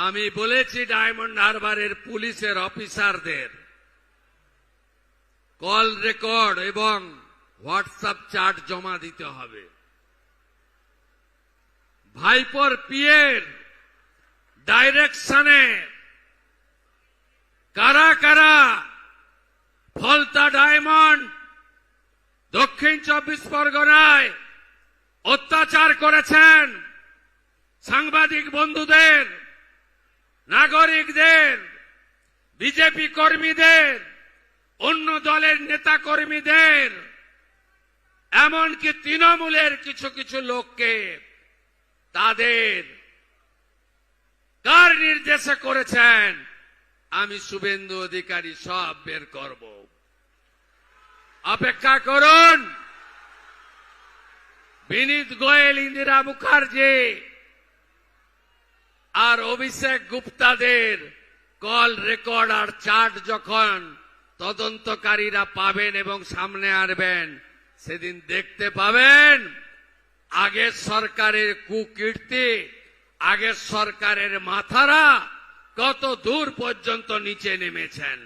আমি বলেছি ডায়মন্ড হারবারের পুলিশের অফিসারদের কল রেকর্ড এবং হোয়াটসঅ্যাপ চ্যাট জমা দিতে হবে। ভাইপোর পিএর ডাইরেকশনে কারা কারা ফলতা ডায়মন্ড দক্ষিণ 24 পরগনায় অত্যাচার করেছেন, সাংবাদিক বন্ধুদের, নাগরিকদের, বিজেপি কর্মীদের, অন্য দলের নেতা কর্মীদের, এমনকি তৃণমূলের কিছু কিছু লোককে তাদের কার নির্দেশে করেছেন আমি শুভেন্দু অধিকারী সব বের করব। অপেক্ষা করুন। বিনীত গোয়েল, ইন্দিরা মুখার্জি আর অভিষেক গুপ্তাদের কল রেকর্ড আর চার্ট যখন তদন্তকারীরা পাবেন এবং সামনে আনবেন, সেদিন দেখতে পাবেন আগের সরকারের কুকীর্তি, আগের সরকারের মাথারা কত দূর পর্যন্ত নিচে নেমেছেন।